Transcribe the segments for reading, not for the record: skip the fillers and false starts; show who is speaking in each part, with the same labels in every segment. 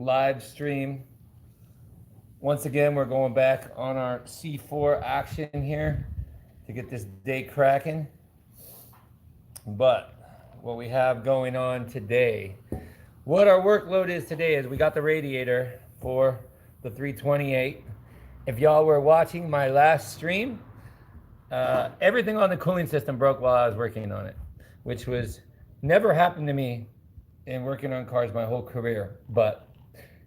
Speaker 1: live stream. Once again, we're going back on our C4 action here to get this day cracking. But what we have going on today, what our workload is today is we got the radiator for the 328. If y'all were watching my last stream, everything on the cooling system broke while I was working on it, which was never happened to me in working on cars my whole career, but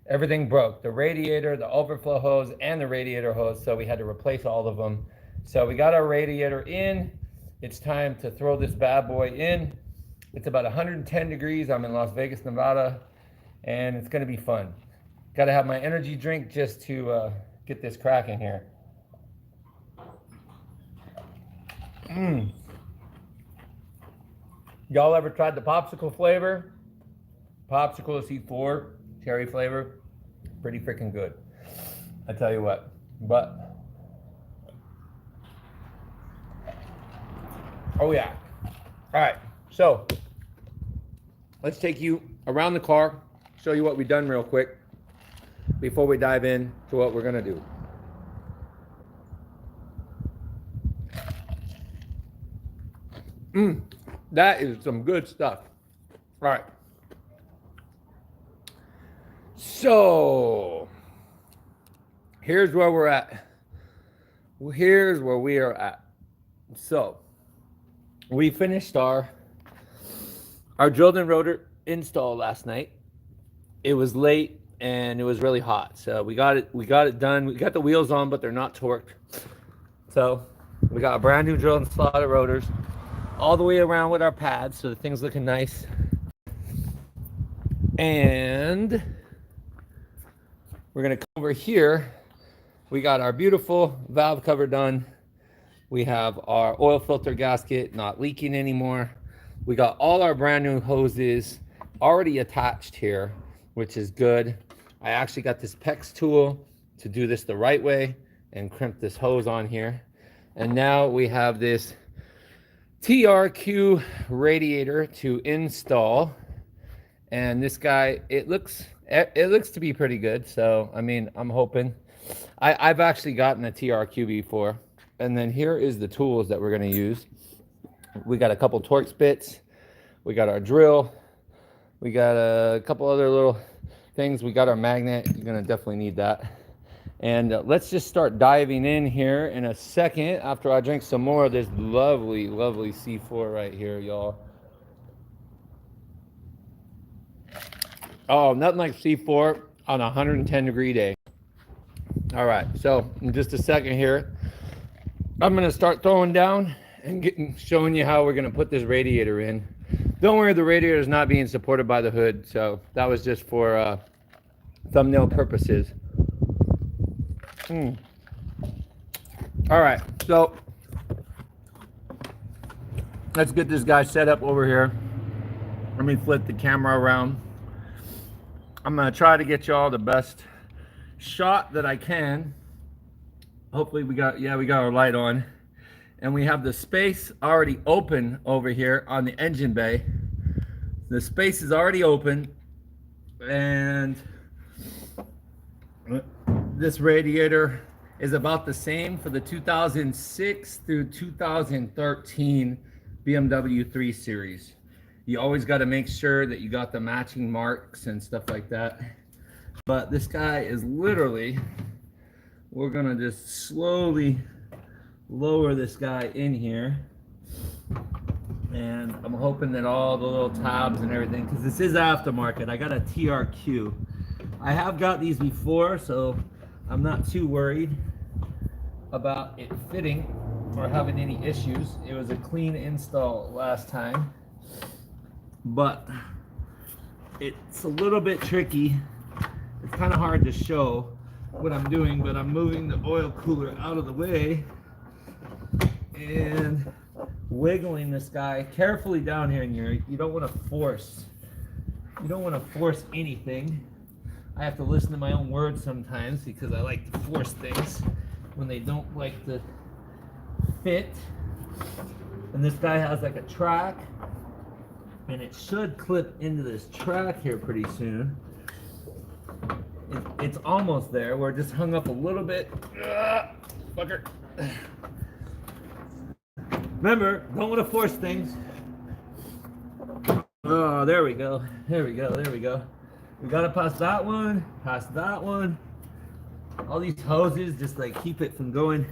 Speaker 1: everything broke. The radiator, the overflow hose, and the radiator hose, so we had to replace all of them. So we got our radiator in. It's time to throw this bad boy in. It's about 110 degrees. I'm in Las Vegas, Nevada, and it's gonna be fun. Gotta have my energy drink just to get this cracking here. Y'all ever tried the popsicle flavor? Popsicle C4, cherry flavor, pretty freaking good. I tell you what, but, oh yeah. All right, so let's take you around the car, show you what we've done real quick before we dive in to what we're gonna do. That is some good stuff. All right. So here's where we're at. Here's where we are at. So we finished our drilled in rotor install last night. It was late and it was really hot. So we got it done. We got the wheels on, but they're not torqued. So we got a brand new drill and slotted rotors all the way around with our pads, so the thing's looking nice. And we're gonna come over here. We got our beautiful valve cover done. We have our oil filter gasket not leaking anymore. We got all our brand new hoses already attached here, which is good. I actually got this PEX tool to do this the right way and crimp this hose on here. And now we have this TRQ radiator to install, and this guy, it looks to be pretty good. So I mean, I'm hoping. I've actually gotten a TRQ before. And then here is the tools that we're going to use. We got a couple Torx bits, we got our drill, we got a couple other little things, we got our magnet. You're going to definitely need that. And let's just start diving in here in a second after I drink some more of this lovely, lovely C4 right here, y'all. Oh, nothing like C4 on a 110 degree day. All right, so in just a second here, I'm gonna start throwing down and showing you how we're gonna put this radiator in. Don't worry, the radiator is not being supported by the hood, so that was just for thumbnail purposes. All right, so let's get this guy set up over here. Let me flip the camera around. I'm gonna try to get y'all the best shot that I can. Hopefully we got our light on, and we have the space already open over here on the engine bay. The space is already open, and this radiator is about the same for the 2006 through 2013 BMW 3 Series. You always got to make sure that you got the matching marks and stuff like that. But this guy is literally, we're gonna just slowly lower this guy in here. And I'm hoping that all the little tabs and everything, because this is aftermarket. I got a TRQ. I have got these before, so I'm not too worried about it fitting or having any issues. It was a clean install last time, but it's a little bit tricky. It's kind of hard to show what I'm doing, but I'm moving the oil cooler out of the way and wiggling this guy carefully down here. And you don't want to force anything. I have to listen to my own words sometimes because I like to force things when they don't like to fit. And this guy has like a track, and it should clip into this track here pretty soon. it's almost there. We're just hung up a little bit. Fucker. Remember, don't want to force things. Oh, there we go. There we go. There we go. We gotta pass that one. Pass that one. All these hoses just like keep it from going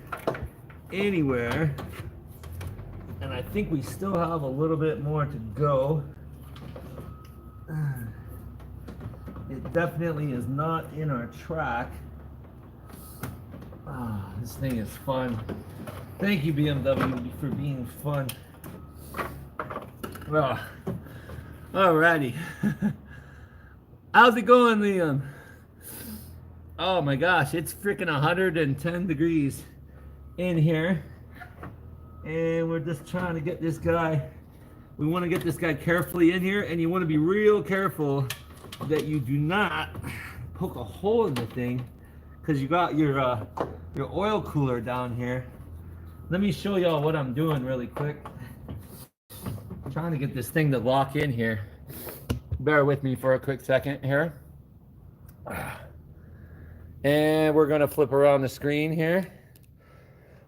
Speaker 1: anywhere. And I think we still have a little bit more to go. It definitely is not in our track. Ah, this thing is fun. Thank you, BMW, for being fun. Well, alrighty. How's it going, Liam? Oh my gosh, it's freaking 110 degrees in here. And we're just trying to get this guy, we want to get this guy carefully in here, and you want to be real careful that you do not poke a hole in the thing, because you got your oil cooler down here. Let me show y'all what I'm doing really quick. I'm trying to get this thing to lock in here. Bear with me for a quick second here. And we're gonna flip around the screen here.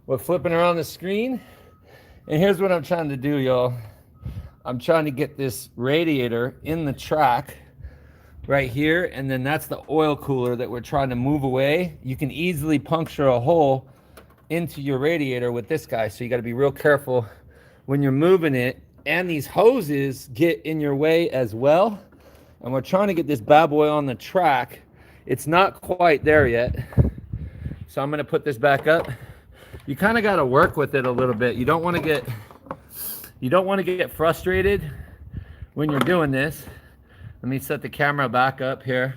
Speaker 1: We're flipping around the screen. And here's what I'm trying to do, y'all. I'm trying to get this radiator in the track right here, and then that's the oil cooler that we're trying to move away. You can easily puncture a hole into your radiator with this guy, so you got to be real careful when you're moving it. And these hoses get in your way as well. And we're trying to get this bad boy on the track. It's not quite there yet, so I'm going to put this back up. You kind of got to work with it a little bit. You don't want to get frustrated when you're doing this. Let me set the camera back up here.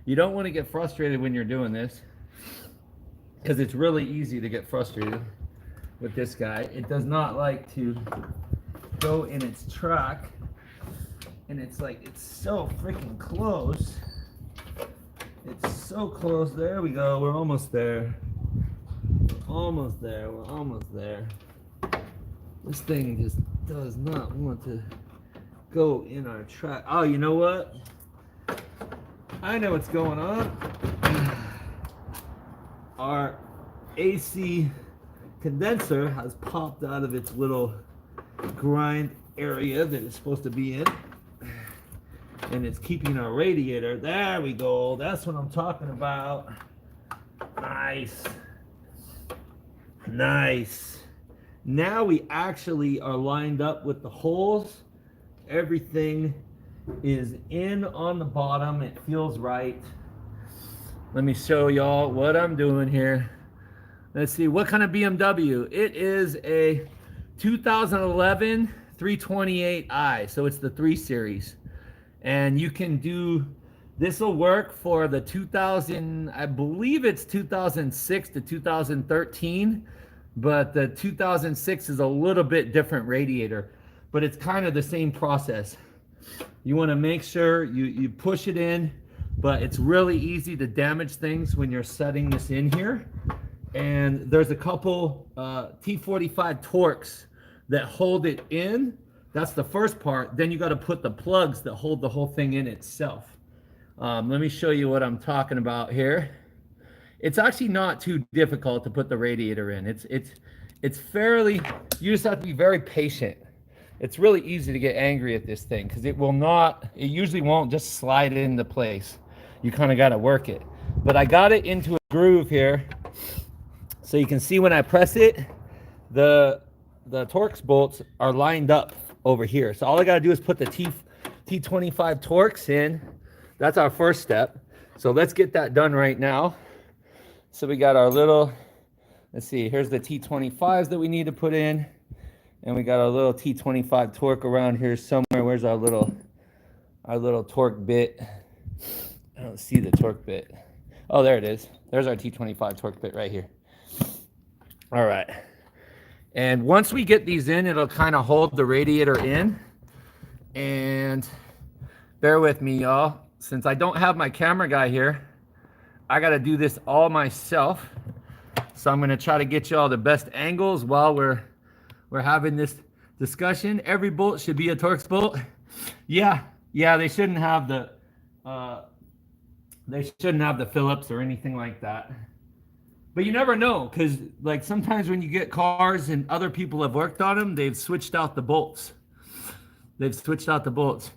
Speaker 1: You don't want to get frustrated when you're doing this, because it's really easy to get frustrated with this guy. It does not like to go in its track, and it's like, it's so freaking close. It's so close. There we go. We're almost there. Almost there. We're almost there. This thing just does not want to go in our track. Oh, you know what? I know what's going on. Our AC condenser has popped out of its little grind area that it's supposed to be in. And it's keeping our radiator. There we go. That's what I'm talking about. Nice. Nice. Now we actually are lined up with the holes. Everything is in on the bottom. It feels right. Let me show y'all what I'm doing here. Let's see, what kind of BMW? It is a 2011 328i, so it's the 3 Series. And you can do, this will work for the 2000, I believe it's 2006 to 2013, but the 2006 is a little bit different radiator, but it's kind of the same process. You want to make sure you push it in, but it's really easy to damage things when you're setting this in here. And there's a couple T45 Torx that hold it in. That's the first part. Then you got to put the plugs that hold the whole thing in itself. Let me show you what I'm talking about here. It's actually not too difficult to put the radiator in. It's fairly, you just have to be very patient. It's really easy to get angry at this thing because it usually won't just slide into place. You kind of got to work it. But I got it into a groove here. So you can see when I press it, the Torx bolts are lined up over here. So all I got to do is put the T25 Torx in. That's our first step. So let's get that done right now. So we got our little, let's see, here's the T25s that we need to put in. And we got our little T25 torque around here somewhere. Where's our little torque bit? I don't see the torque bit. Oh, there it is. There's our T25 torque bit right here. All right. And once we get these in, it'll kind of hold the radiator in. And bear with me, y'all. Since I don't have my camera guy here, I got to do this all myself. So I'm going to try to get y'all the best angles while we're having this discussion. Every bolt should be a Torx bolt. Yeah, they shouldn't have the They shouldn't have the Phillips or anything like that. But you never know, because like sometimes when you get cars and other people have worked on them, they've switched out the bolts. They've switched out the bolts.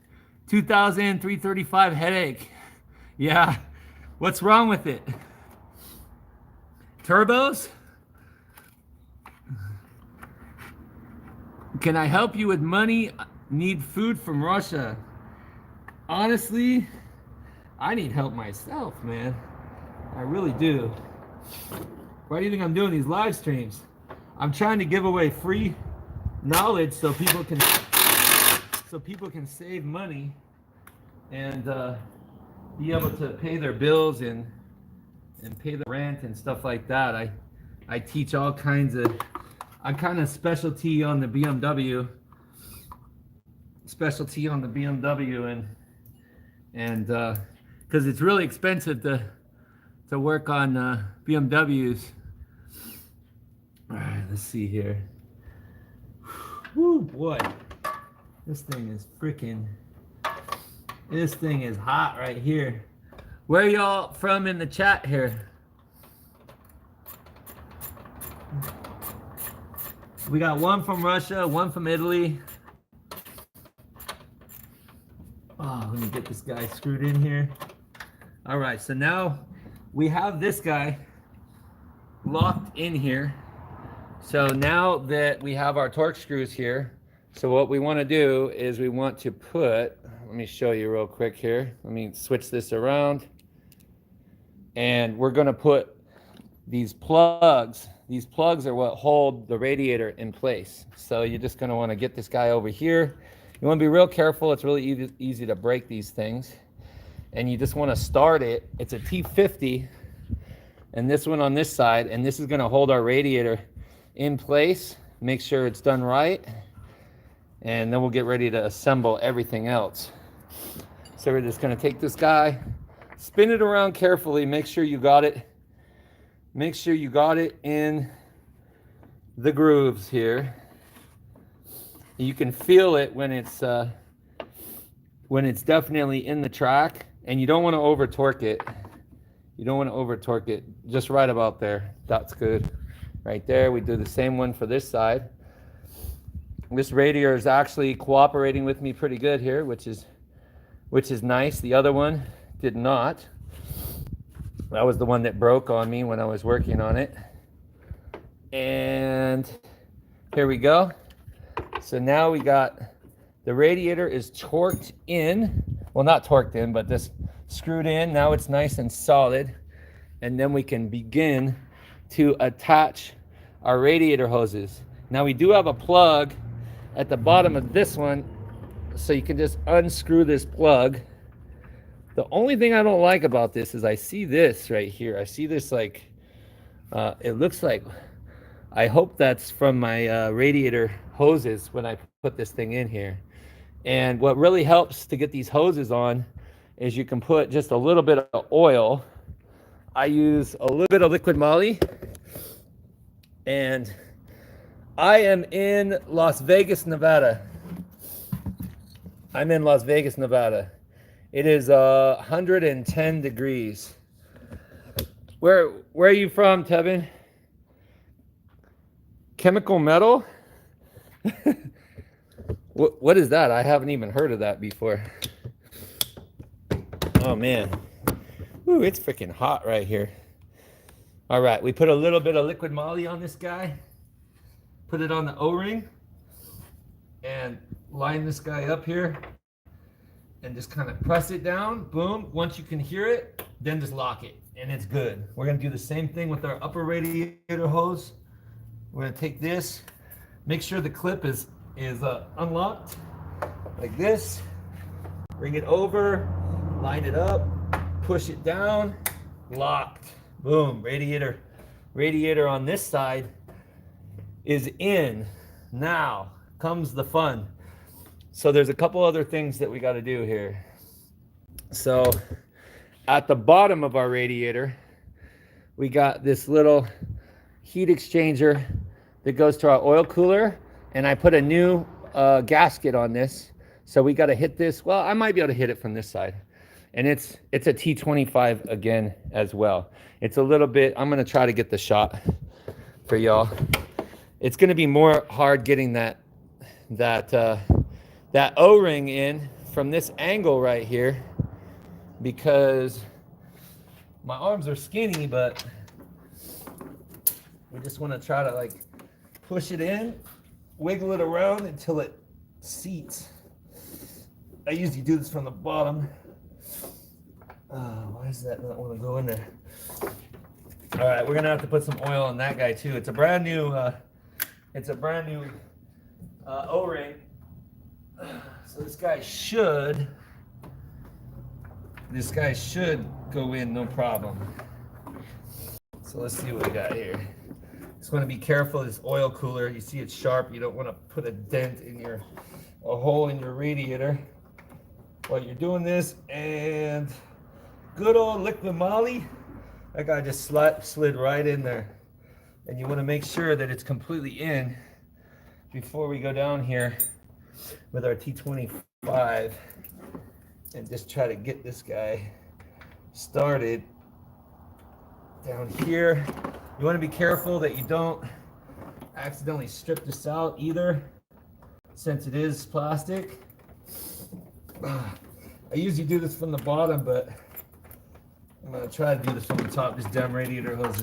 Speaker 1: 2,335 headache. Yeah. What's wrong with it? Turbos? Can I help you with money? Need food from Russia. Honestly, I need help myself, man. I really do. Why do you think I'm doing these live streams? I'm trying to give away free knowledge so people can save money and be able to pay their bills and pay the rent and stuff like that. I teach all kinds of. I'm kind of specialty on the BMW. And because it's really expensive to work on BMWs. All right, let's see here. Woo, boy, this thing is hot right here. Where are y'all from in the chat here? We got one from Russia, one from Italy. Oh, let me get this guy screwed in here. All right, so now we have this guy locked in here. So now that we have our torque screws here, so what we want to do is we want to put, let me show you real quick here. Let me switch this around. And we're going to put these plugs. These plugs are what hold the radiator in place. So you're just going to want to get this guy over here. You want to be real careful. It's really easy to break these things. And you just want to start it. It's a T50 and this one on this side. And this is going to hold our radiator in place. Make sure it's done right. And then we'll get ready to assemble everything else. So we're just going to take this guy, spin it around carefully. Make sure you got it. Make sure you got it in the grooves here. You can feel it when it's definitely in the track, and you don't want to over torque it. You don't want to over torque it. Just right about there. That's good. Right there. We do the same one for this side. This radiator is actually cooperating with me pretty good here, which is nice. The other one did not. That was the one that broke on me when I was working on it. And here we go. So now we got the radiator is torqued in. Well, not torqued in, but just screwed in. Now it's nice and solid. And then we can begin to attach our radiator hoses. Now we do have a plug at the bottom of this one, so you can just unscrew this plug. The only thing I don't like about this is I see this right here. I see this like, it looks like, I hope that's from my radiator hoses when I put this thing in here. And what really helps to get these hoses on is you can put just a little bit of oil. I use a little bit of liquid moly. And I am in Las Vegas, Nevada. I'm in Las Vegas, Nevada. It is 110 degrees. Where are you from, Tevin? Chemical metal? What is that? I haven't even heard of that before. Oh man. Ooh, it's freaking hot right here. All right, we put a little bit of liquid moly on this guy. Put it on the O-ring and line this guy up here. And just kind of press it down, boom. Once you can hear it, then just lock it, and it's good. We're gonna do the same thing with our upper radiator hose. We're gonna take this, make sure the clip is unlocked, like this. Bring it over, line it up, push it down, locked, boom. Radiator on this side is in. Now comes the fun. So there's a couple other things that we got to do here. So at the bottom of our radiator, we got this little heat exchanger that goes to our oil cooler. And I put a new gasket on this. So we got to hit this. Well, I might be able to hit it from this side. And it's a T25 again as well. It's a little bit, I'm gonna try to get the shot for y'all. It's gonna be more hard getting that O-ring in from this angle right here, because my arms are skinny, but we just want to try to like push it in, wiggle it around until it seats. I usually do this from the bottom. Why does that not want to go in there? All right, we're gonna have to put some oil on that guy too. It's a brand new O-ring. So this guy should go in no problem. So let's see what we got here. Just want to be careful. This oil cooler, you see it's sharp. You don't want to put a dent in a hole in your radiator while you're doing this. And good old liquid moly, that guy just slid right in there. And you want to make sure that it's completely in before we go down here with our T25 and just try to get this guy started down here. You want to be careful that you don't accidentally strip this out either, since it is plastic. I usually do this from the bottom, but I'm going to try to do this from the top. This damn radiator hose is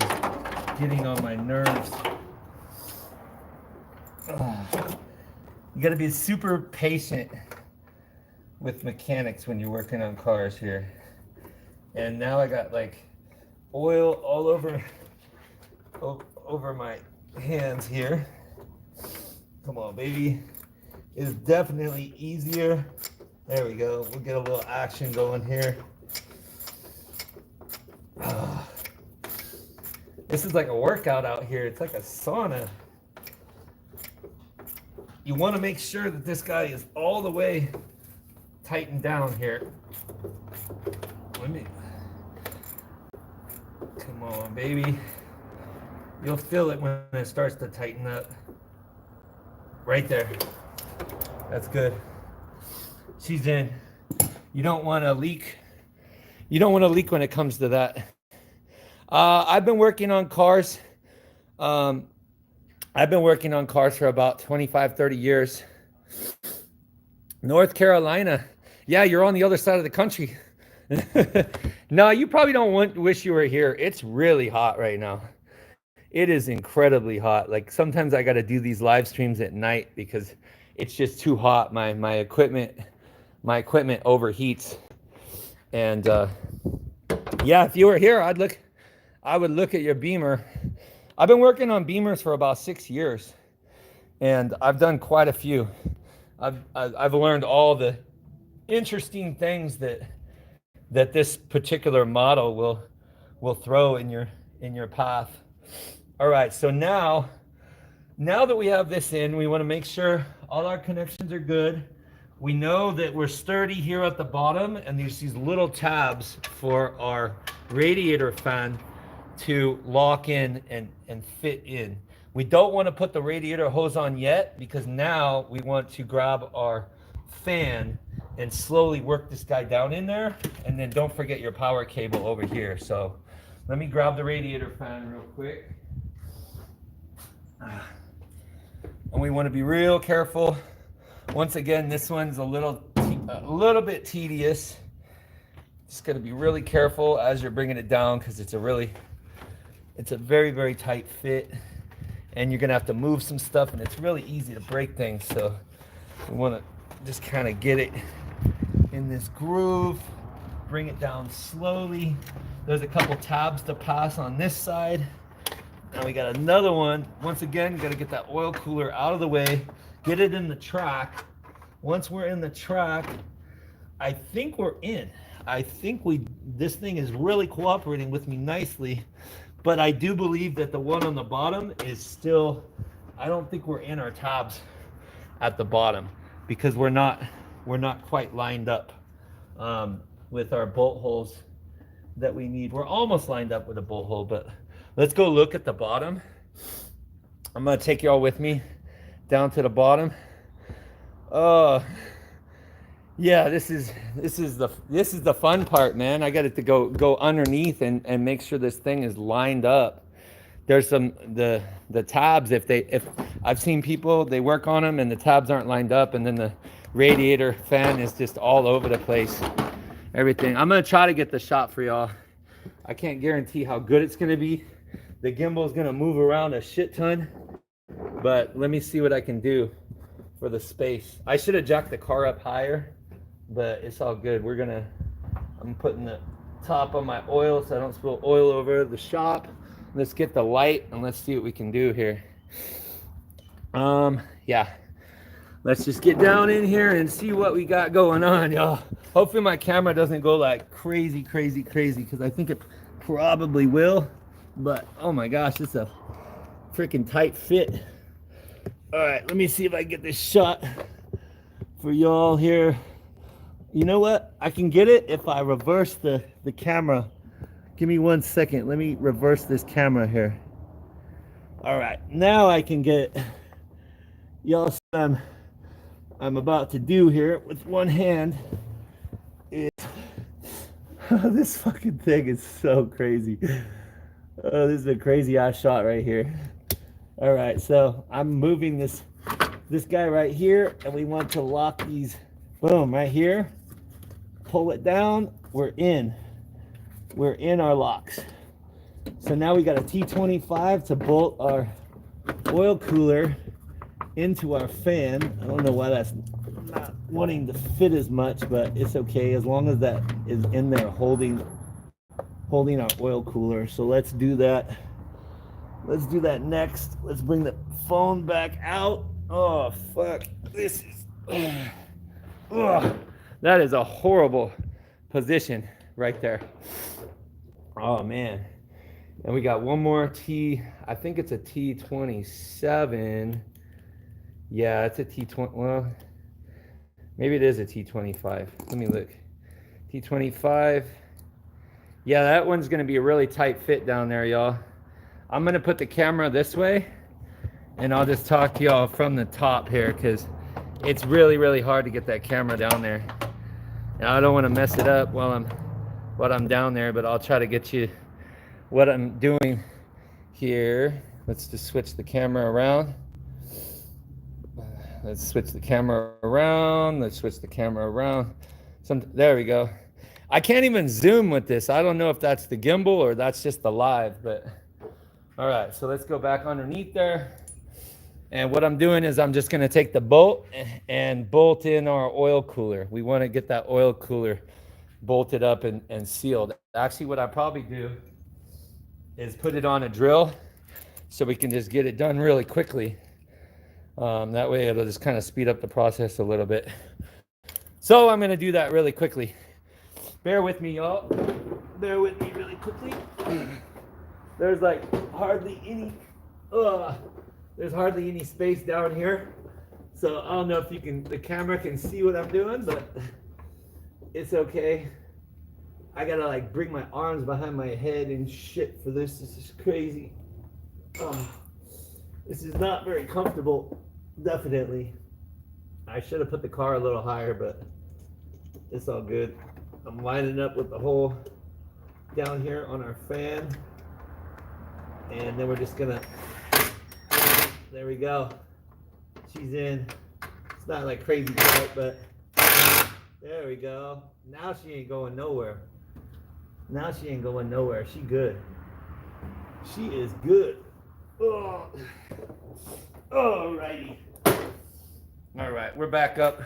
Speaker 1: getting on my nerves. You got to be super patient with mechanics when you're working on cars here. And now I got like oil all over my hands here. Come on, baby. It's definitely easier. There we go. We'll get a little action going here. This is like a workout out here. It's like a sauna. You want to make sure that this guy is all the way tightened down here. Come on, baby. You'll feel it when it starts to tighten up. Right there. That's good. She's in. You don't want to leak. You don't want to leak when it comes to that. I've been working on cars. I've been working on cars for about 25, 30 years. North Carolina. Yeah, you're on the other side of the country. No, you probably don't wish you were here. It's really hot right now. It is incredibly hot. Like sometimes I got to do these live streams at night because it's just too hot. My equipment overheats. And yeah, if you were here, I would look at your Beamer. I've been working on Beamers for about 6 years, and I've done quite a few. I've learned all the interesting things that this particular model will throw in your path. All right, so now that we have this in, we want to make sure all our connections are good. We know that we're sturdy here at the bottom, and there's these little tabs for our radiator fan to lock in and fit in. We don't want to put the radiator hose on yet, because now we want to grab our fan and slowly work this guy down in there. And then don't forget your power cable over here. So let me grab the radiator fan real quick. And we want to be real careful. Once again, this one's a little bit tedious. Just got to be really careful as you're bringing it down, because it's a very, very tight fit, and you're gonna have to move some stuff, and it's really easy to break things. So we want to just kind of get it in this groove, bring it down slowly. There's a couple tabs to pass on this side. Now we got another one. Once again, got to get that oil cooler out of the way, get it in the track. Once we're in the track, I think we're in. I think this thing is really cooperating with me nicely. But I do believe that the one on the bottom is still, I don't think we're in our tabs at the bottom, because we're not quite lined up with our bolt holes that we need. We're almost lined up with a bolt hole, but let's go look at the bottom. I'm gonna take y'all with me down to the bottom. Yeah, this is the fun part, man. I got it to go underneath and make sure this thing is lined up. There's some the tabs, if I've seen people, they work on them and the tabs aren't lined up, and then the radiator fan is just all over the place. Everything. I'm gonna try to get the shot for y'all. I can't guarantee how good it's gonna be. The gimbal is gonna move around a shit ton, but let me see what I can do for the space. I should have jacked the car up higher, but it's all good. I'm putting the top on my oil so I don't spill oil over the shop. Let's get the light and let's see what we can do here. Yeah, let's just get down in here and see what we got going on, y'all. Hopefully my camera doesn't go like crazy, because I think it probably will. But oh my gosh, it's a freaking tight fit. All right, let me see if I can get this shot for y'all here. You know what? I can get it if I reverse the camera. Give me 1 second. Let me reverse this camera here. All right, now I can get it. Y'all see what I'm about to do here with one hand is this fucking thing is so crazy. Oh, this is a crazy ass shot right here. All right, so I'm moving this guy right here, and we want to lock these. Boom, right here. Pull it down. We're in our locks. So now we got a T25 to bolt our oil cooler into our fan. I don't know why that's not wanting to fit as much, but it's okay as long as that is in there holding our oil cooler. So let's do that. Let's do that next. Let's bring the phone back out. Oh fuck, this is that is a horrible position right there. Oh man. And we got one more I think it's a T27. Yeah, it's a T20. Well, maybe it is a T25. Let me look. T25. Yeah, that one's going to be a really tight fit down there, y'all. I'm going to put the camera this way, and I'll just talk to y'all from the top here, because it's really hard to get that camera down there. And I don't want to mess it up while I'm down there, but I'll try to get you what I'm doing here. Let's just switch the camera around. Let's switch the camera around. There we go. I can't even zoom with this. I don't know if that's the gimbal or that's just the live, but all right, so let's go back underneath there. And what I'm doing is I'm just gonna take the bolt and bolt in our oil cooler. We wanna get that oil cooler bolted up and sealed. Actually, what I probably do is put it on a drill so we can just get it done really quickly. That way it'll just kind of speed up the process a little bit. So I'm gonna do that really quickly. Bear with me, y'all. Bear with me really quickly. There's like hardly any space down here. So I don't know if the camera can see what I'm doing, but it's okay. I gotta like bring my arms behind my head and shit for this. This is crazy. This is not very comfortable, definitely. I should have put the car a little higher, but it's all good. I'm lining up with the hole down here on our fan. And then we're just gonna, there we go. She's in. It's not like crazy tight, but there we go. Now she ain't going nowhere. She good. She is good. Oh. Alrighty. All right, we're back up.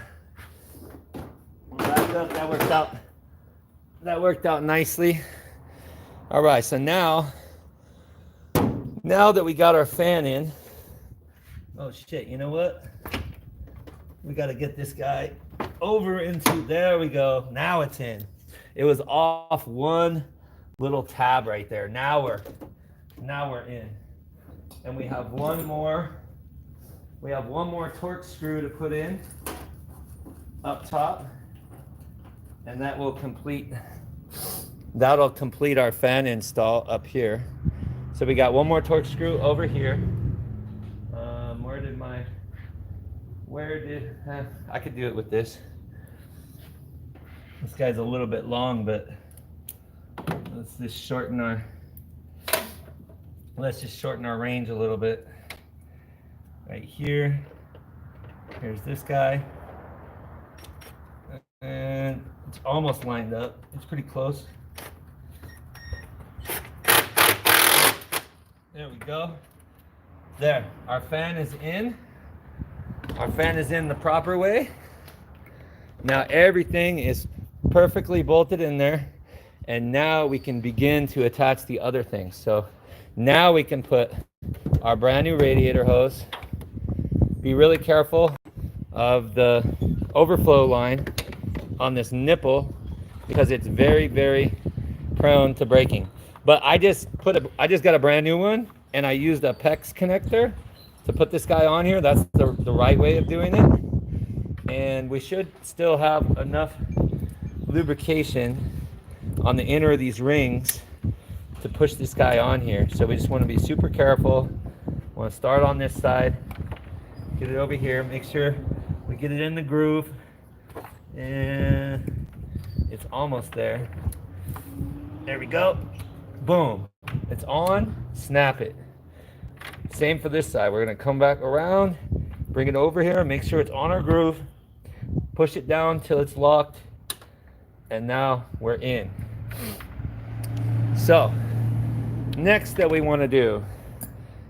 Speaker 1: That worked out nicely. All right, so now that we got our fan in, oh shit, you know what? We got to get this guy over into, there we go. Now it's in. It was off one little tab right there. Now we're in. And we have one more torque screw to put in up top. And that'll complete our fan install up here. So we got one more torque screw over here. I could do it with this. This guy's a little bit long, but let's just shorten our range a little bit. Right here. Here's this guy. And it's almost lined up. It's pretty close. There we go. There, our fan is in. Our fan is in the proper way. Now everything is perfectly bolted in there. And now we can begin to attach the other things. So now we can put our brand new radiator hose. Be really careful of the overflow line on this nipple because it's very, very prone to breaking. But I just got a brand new one, and I used a PEX connector to put this guy on here. That's the right way of doing it. And we should still have enough lubrication on the inner of these rings to push this guy on here. So we just want to be super careful. Want to start on this side, get it over here, make sure we get it in the groove, and it's almost there. There we go. Boom. It's on. Snap it. Same for this side. We're going to come back around, bring it over here, make sure it's on our groove, push it down till it's locked, and now we're in. So next that we want to do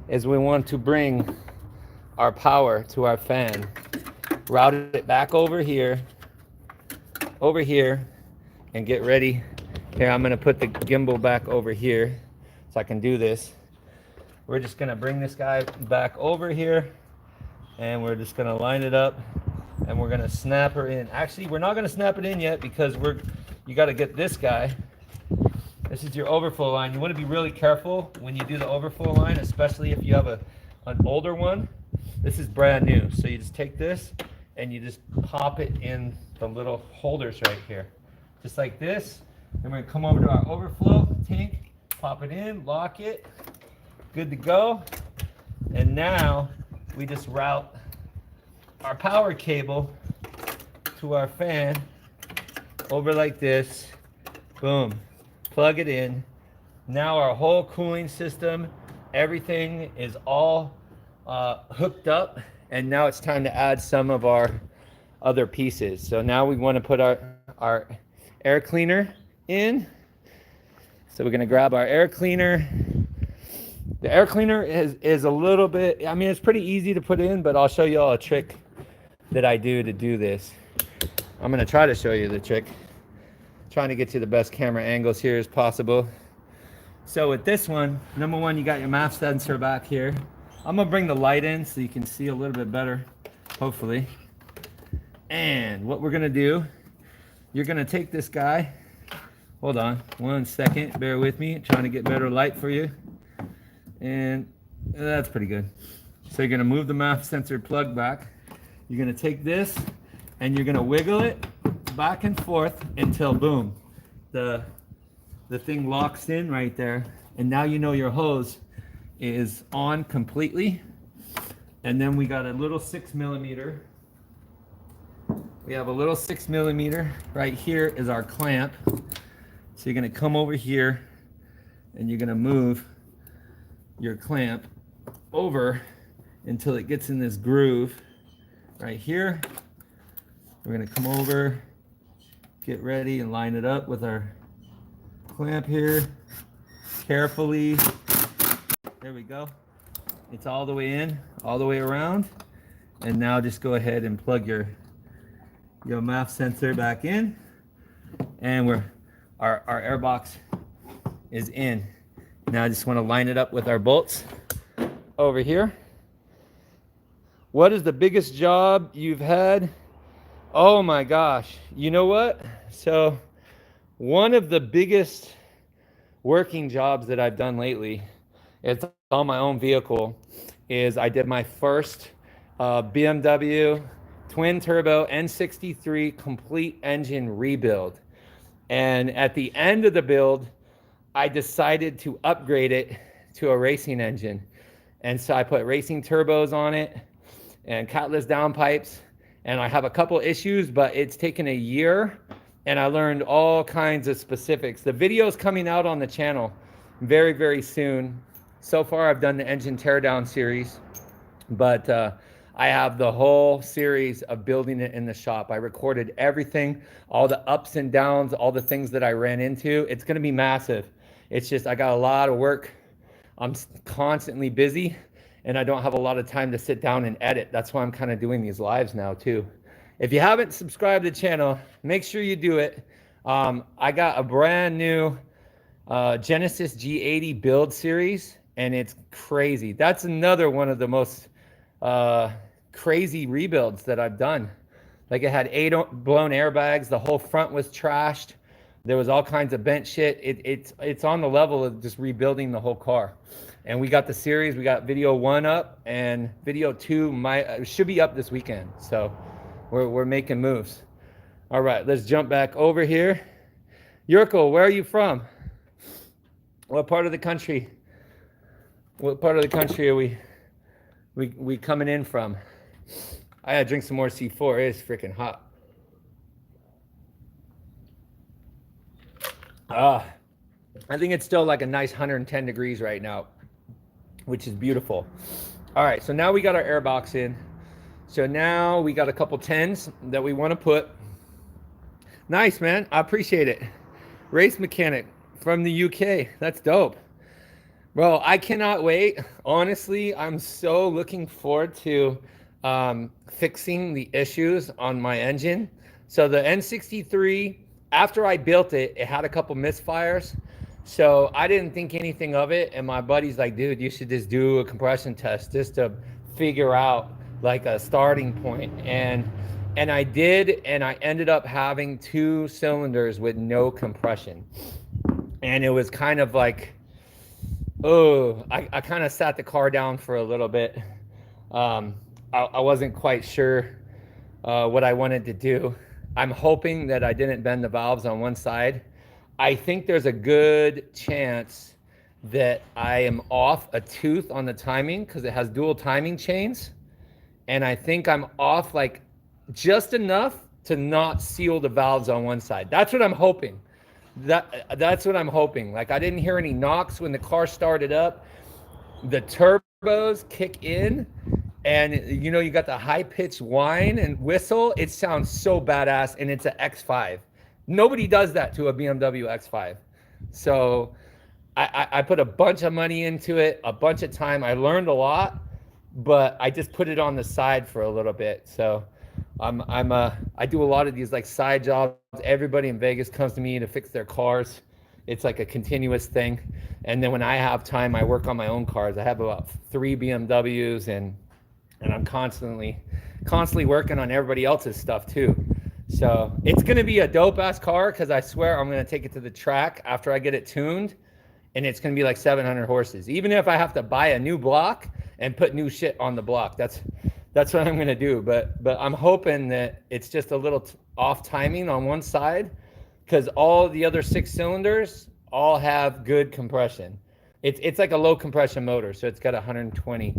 Speaker 1: is we want to bring our power to our fan, route it back over here, and get ready. Here, I'm gonna put the gimbal back over here so I can do this. We're just gonna bring this guy back over here, and we're just gonna line it up, and we're gonna snap her in. Actually, we're not gonna snap it in yet because you gotta get this guy. This is your overflow line. You wanna be really careful when you do the overflow line, especially if you have an older one. This is brand new. So you just take this and you just pop it in the little holders right here. Just like this. Then we're gonna come over to our overflow tank, pop it in, lock it, good to go. And now we just route our power cable to our fan over like this. Boom, plug it in. Now our whole cooling system, everything is all hooked up, and now it's time to add some of our other pieces. So now we want to put our air cleaner in. So we're going to grab our air cleaner. The air cleaner is a little bit, I mean, it's pretty easy to put in, but I'll show you all a trick that I do to do this. I'm going to try to show you the trick. Trying to get you the best camera angles here as possible. So with this one, number one, you got your MAF sensor back here. I'm gonna bring the light in so you can see a little bit better, hopefully. And what we're gonna do, you're gonna take this guy. Hold on, 1 second, bear with me. Trying to get better light for you. And that's pretty good. So you're gonna move the MAF sensor plug back. You're gonna take this and you're gonna wiggle it back and forth until boom, the thing locks in right there. And now you know your hose is on completely. And then we got a little 6mm. We have a little 6mm right here is our clamp. So you're gonna come over here and you're gonna move your clamp over until it gets in this groove right here. We're gonna come over, get ready and line it up with our clamp here carefully. There we go. It's all the way in, all the way around. And now just go ahead and plug your MAF sensor back in. And our air box is in. Now I just want to line it up with our bolts over here. What is the biggest job you've had? Oh my gosh. You know what? So one of the biggest working jobs that I've done lately, it's on my own vehicle, is I did my first BMW twin turbo N63 complete engine rebuild. And at the end of the build, I decided to upgrade it to a racing engine. And so I put racing turbos on it and catless downpipes. And I have a couple issues, but it's taken a year and I learned all kinds of specifics. The video's coming out on the channel very, very soon. So far, I've done the engine teardown series, but I have the whole series of building it in the shop. I recorded everything, all the ups and downs, all the things that I ran into. It's going to be massive. It's just I got a lot of work. I'm constantly busy, and I don't have a lot of time to sit down and edit. That's why I'm kind of doing these lives now too. If you haven't subscribed to the channel, make sure you do it. I got a brand new Genesis G80 build series, and it's crazy. That's another one of the most crazy rebuilds that I've done. Like, it had 8 blown airbags. The whole front was trashed. There was all kinds of bent shit. It's on the level of just rebuilding the whole car. And we got the series. We got video 1 up, and video 2 should be up this weekend. So we're making moves. All right, let's jump back over here. Yurko, where are you from? What part of the country? What part of the country are we coming in from? I gotta drink some more C4. It is freaking hot. I think it's still like a nice 110 degrees right now, which is beautiful. All right, so now we got our air box in. So now we got a couple 10s that we want to put. Nice, man. I appreciate it. Race mechanic from the UK. That's dope. Bro, I cannot wait. Honestly, I'm so looking forward to fixing the issues on my engine. So the N63, after I built it, it had a couple misfires. So I didn't think anything of it. And my buddy's like, dude, you should just do a compression test just to figure out like a starting point. And I did, and I ended up having 2 cylinders with no compression. And it was kind of like, oh, I kind of sat the car down for a little bit. I wasn't quite sure what I wanted to do. I'm hoping that I didn't bend the valves on one side. I think there's a good chance that I am off a tooth on the timing because it has dual timing chains. And I think I'm off like just enough to not seal the valves on one side. That's what I'm hoping. That's what I'm hoping. Like, I didn't hear any knocks when the car started up. The turbos kick in, and you know, you got the high-pitched whine and whistle. It sounds so badass, and it's an X5. Nobody does that to a BMW X5. So I put a bunch of money into it, a bunch of time. I learned a lot, but I just put it on the side for a little bit. So I do a lot of these like side jobs. Everybody in Vegas comes to me to fix their cars. It's like a continuous thing. And then when I have time, I work on my own cars. I have about 3 BMWs, and I'm constantly working on everybody else's stuff too. So it's going to be a dope ass car, because I swear I'm going to take it to the track after I get it tuned, and it's going to be like 700 horses. Even if I have to buy a new block and put new shit on the block, that's what I'm going to do. But I'm hoping that it's just a little off timing on one side, because all the other 6 cylinders all have good compression. It's like a low compression motor, so it's got 120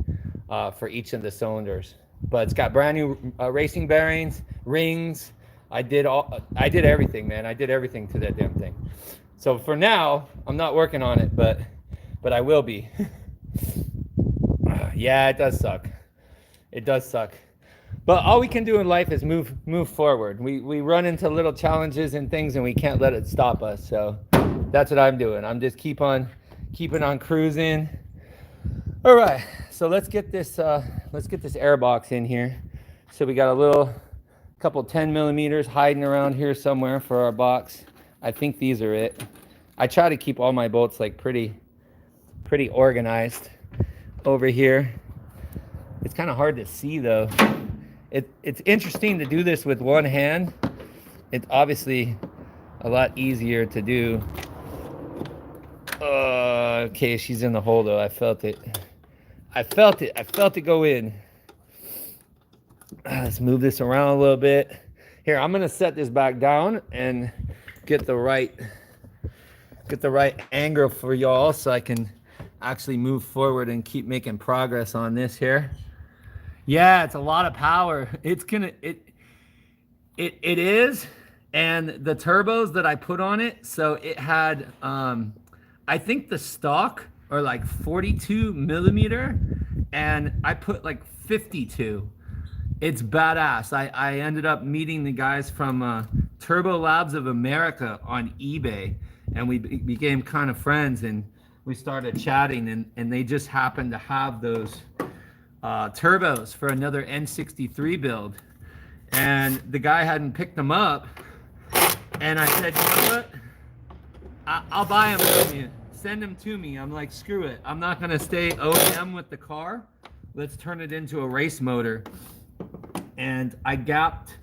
Speaker 1: for each of the cylinders. But it's got brand new racing bearings, rings. I did everything, man. I did everything to that damn thing. So for now, I'm not working on it, but I will be. Yeah, it does suck. It does suck. But all we can do in life is move forward. We run into little challenges and things, and we can't let it stop us. So that's what I'm doing. I'm just keeping on cruising. All right, so let's get this air box in here. So we got a couple 10 millimeters hiding around here somewhere for our box. I think these are it. I try to keep all my bolts like pretty organized over here. It's kind of hard to see though. It's interesting to do this with one hand. It's obviously a lot easier to do. Okay, she's in the hole though. I felt it go in. Let's move this around a little bit. Here, I'm gonna set this back down and get the right angle for y'all, so I can actually move forward and keep making progress on this here. Yeah, it's a lot of power. It is, And the turbos that I put on it, so it had, I think the stock are like 42 millimeter, and I put like 52. It's badass. I ended up meeting the guys from Turbo Labs of America on eBay, and we became kind of friends, and we started chatting, and they just happened to have those turbos for another N63 build, and the guy hadn't picked them up, and I said, you know what? I'll buy them from you. Send them to me. I'm like, screw it. I'm not gonna stay OEM with the car. Let's turn it into a race motor. And I gapped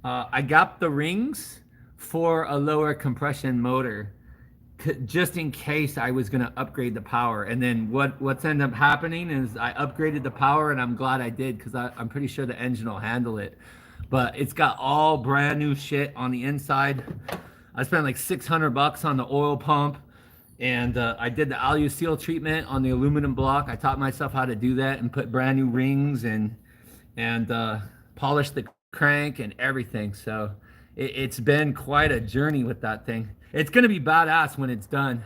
Speaker 1: the rings for a lower compression motor, just in case I was gonna upgrade the power. And then what's ended up happening is I upgraded the power, and I'm glad I did, because I'm pretty sure the engine will handle it. But it's got all brand new shit on the inside. I spent like $600 on the oil pump, and I did the alu seal treatment on the aluminum block. I taught myself how to do that and put brand new rings and polish the crank and everything. So it's been quite a journey with that thing. It's gonna be badass when it's done.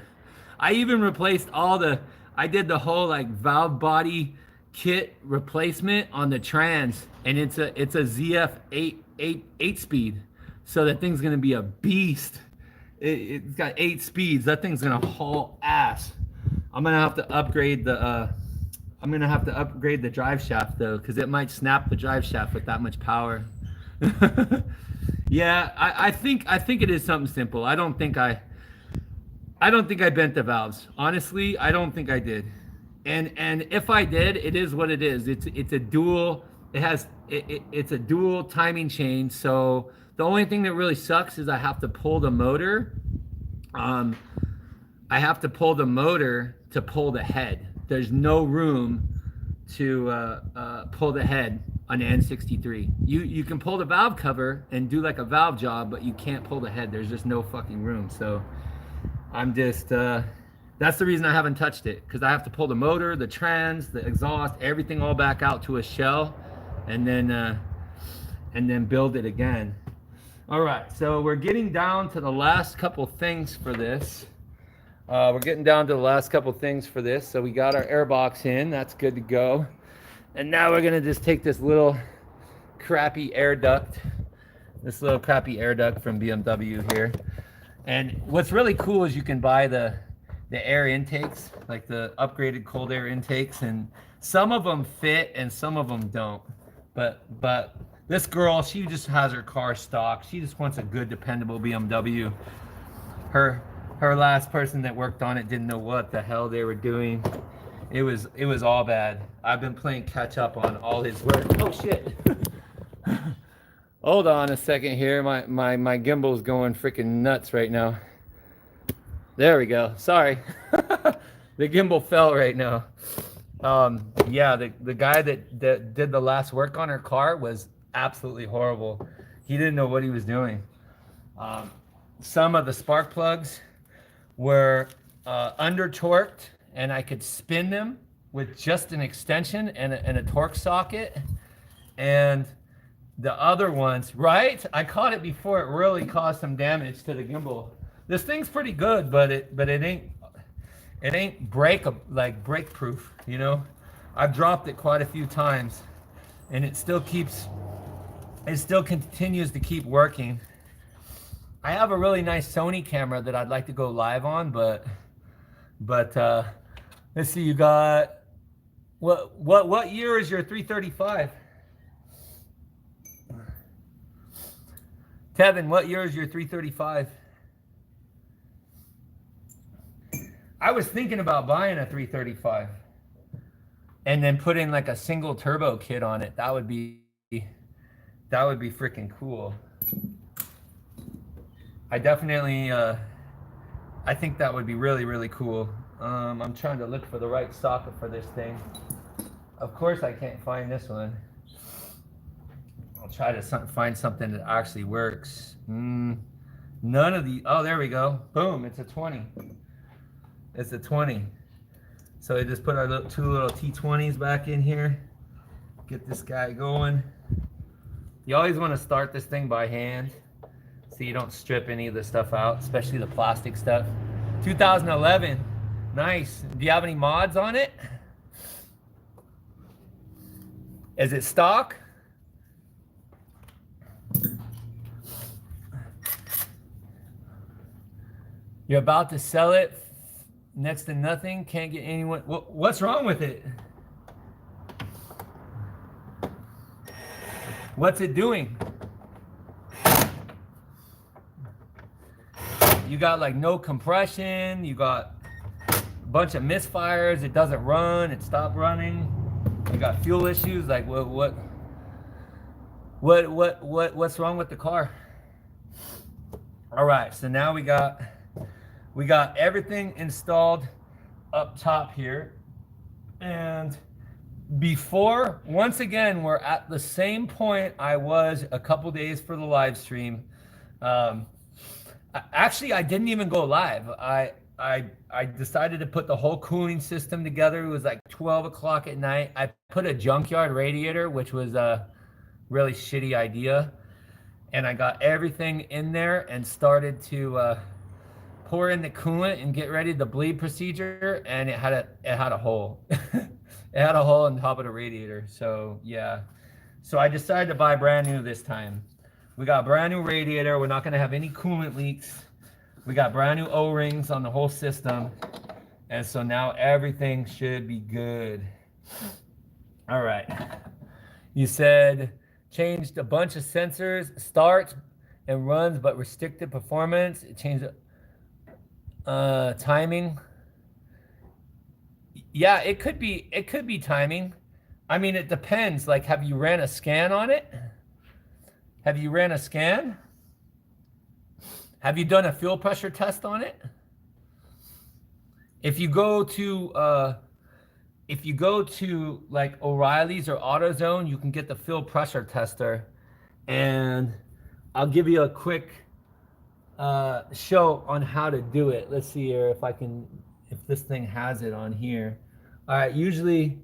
Speaker 1: I even replaced I did the whole like valve body kit replacement on the trans, and it's a ZF 8 speed. So that thing's gonna be a beast. It's got 8 speeds. That thing's gonna haul ass. I'm gonna have to upgrade the drive shaft though, because it might snap the drive shaft with that much power. Yeah, I think it is something simple. I don't think I bent the valves. Honestly, I don't think I did. And if I did, it is what it is. It's a dual. It's a dual timing chain. So the only thing that really sucks is I have to pull the motor. I have to pull the motor to pull the head. There's no room to pull the head on the N63. You can pull the valve cover and do like a valve job, but you can't pull the head. There's just no fucking room. So I'm just that's the reason I haven't touched it, because I have to pull the motor, the trans, the exhaust, everything all back out to a shell, and then build it again. All right, so we're getting down to the last couple things for this. So we got our air box in. That's good to go. And now we're gonna just take this little crappy air duct from BMW here. And what's really cool is you can buy the air intakes, like the upgraded cold air intakes, and some of them fit and some of them don't. But this girl, she just has her car stock. She just wants a good, dependable BMW. Her last person that worked on it didn't know what the hell they were doing. It was all bad. I've been playing catch up on all his work. Oh shit. Hold on a second here. My gimbal's going freaking nuts right now. There we go. Sorry. The gimbal fell right now. Yeah, the guy that did the last work on her car was absolutely horrible. He didn't know what he was doing. Some of the spark plugs were under torqued, and I could spin them with just an extension and a torque socket. And the other ones, right? I caught it before it really caused some damage to the gimbal. This thing's pretty good, but it ain't break proof, you know. I've dropped it quite a few times, and it still continues to keep working. I have a really nice Sony camera that I'd like to go live on, but let's see. You got what year is your 335? Tevin, what year is your 335? I was thinking about buying a 335 and then putting like a single turbo kit on it. That would be freaking cool. I definitely I think that would be really, really cool. I'm trying to look for the right socket for this thing. Of course I can't find this one. I'll try to find something that actually works. None of the, oh, there we go. Boom, it's a 20. It's a 20. So I just put our two little T20s back in here. Get this guy going. You always want to start this thing by hand. so you don't strip any of the stuff out, especially the plastic stuff. 2011, nice. Do you have any mods on it? Is it stock? You're about to sell it, next to nothing, can't get anyone. What's wrong with it? What's it doing? You got like no compression, you got a bunch of misfires, it doesn't run, it stopped running. You got fuel issues, like what's wrong with the car? All right, so now we got everything installed up top here. And before, once again, we're at the same point I was a couple days for the live stream. Actually, I didn't even go live. I decided to put the whole cooling system together. It was like 12 o'clock at night. I put a junkyard radiator, which was a really shitty idea. And I got everything in there and started to pour in the coolant and get ready the bleed procedure. And it had a hole. It had a hole on top of the radiator. So yeah. So I decided to buy brand new this time. We got brand new radiator. We're not going to have any coolant leaks. We got brand new O-rings on the whole system. And so now everything should be good. All right. You said changed a bunch of sensors, starts and runs, but restricted performance. It changed timing. Yeah, it could be timing. I mean, it depends. Like, have you ran a scan on it? Have you ran a scan? Have you done a fuel pressure test on it? If you go to like O'Reilly's or AutoZone, you can get the fuel pressure tester, and I'll give you a quick show on how to do it. Let's see here if this thing has it on here. All right, usually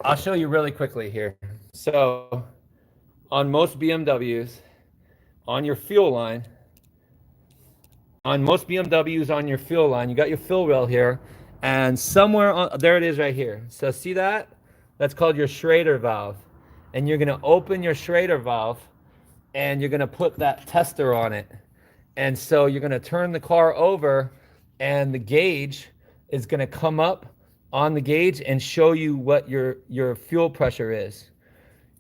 Speaker 1: I'll show you really quickly here. So on most BMWs, on your fuel line, you got your fuel rail here, and somewhere on there it is right here. So see that? That's called your Schrader valve. And you're gonna open your Schrader valve and you're gonna put that tester on it. And so you're gonna turn the car over and the gauge is gonna come up on the gauge and show you what your fuel pressure is.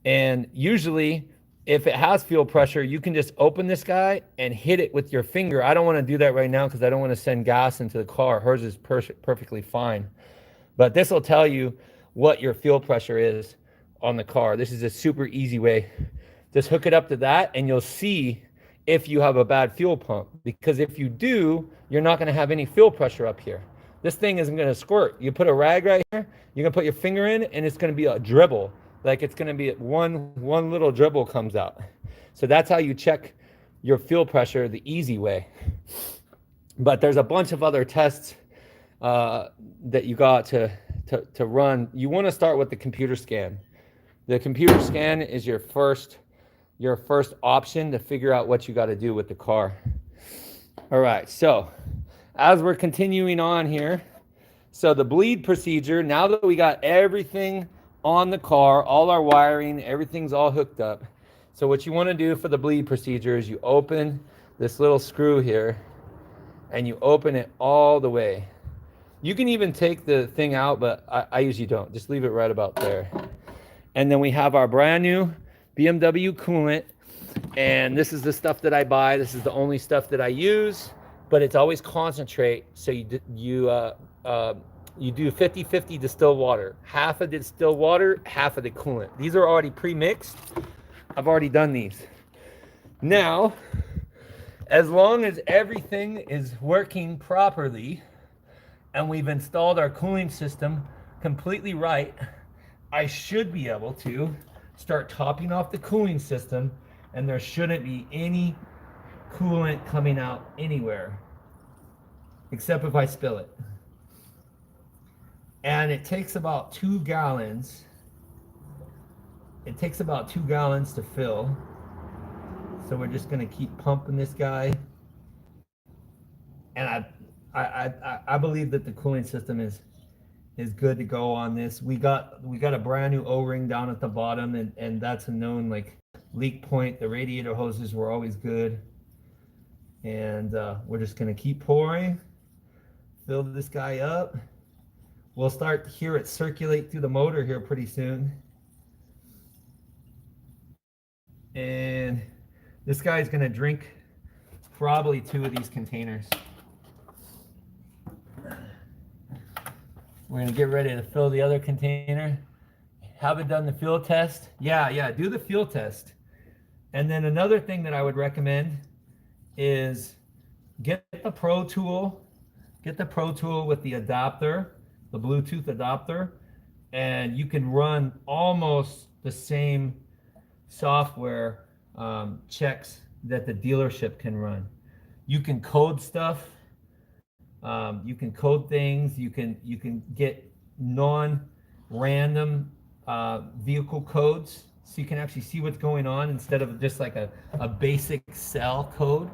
Speaker 1: And usually, if it has fuel pressure, you can just open this guy and hit it with your finger. I don't want to do that right now because I don't want to send gas into the car. Hers is perfectly fine. But this will tell you what your fuel pressure is on the car. This is a super easy way. Just hook it up to that and you'll see if you have a bad fuel pump. Because if you do, you're not going to have any fuel pressure up here. This thing isn't going to squirt. You put a rag right here, you're going to put your finger in and it's going to be a dribble. Like it's going to be one little dribble comes out. So that's how you check your fuel pressure the easy way. But there's a bunch of other tests that you got to run. You want to start with the computer scan. The computer scan is your first option to figure out what you got to do with the car. All right, so as we're continuing on here, so the bleed procedure, now that we got everything on the car, all our wiring, everything's all hooked up. So what you want to do for the bleed procedure is you open this little screw here and you open it all the way. You can even take the thing out, but I usually don't. Just leave it right about there. And then we have our brand new BMW coolant. And this is the stuff that I buy. This is the only stuff that I use, but it's always concentrate. So you do 50-50 distilled water. Half of the distilled water, half of the coolant. These are already pre-mixed. I've already done these. Now, as long as everything is working properly and we've installed our cooling system completely right, I should be able to start topping off the cooling system and there shouldn't be any coolant coming out anywhere, except if I spill it. And it takes about 2 gallons. It takes about 2 gallons to fill. So we're just gonna keep pumping this guy. And I believe that the cooling system is good to go on this. We got a brand new O-ring down at the bottom, and that's a known like leak point. The radiator hoses were always good. And we're just gonna keep pouring, fill this guy up. We'll start to hear it circulate through the motor here pretty soon. And this guy's gonna drink probably 2 of these containers. We're gonna get ready to fill the other container. Haven't done the fuel test. Yeah, do the fuel test. And then another thing that I would recommend is get the Pro Tool. Get the Pro Tool with the adapter, the Bluetooth adapter, and you can run almost the same software checks that the dealership can run. You can code stuff. You can code things. You can get non-random vehicle codes, so you can actually see what's going on instead of just like a basic cell code.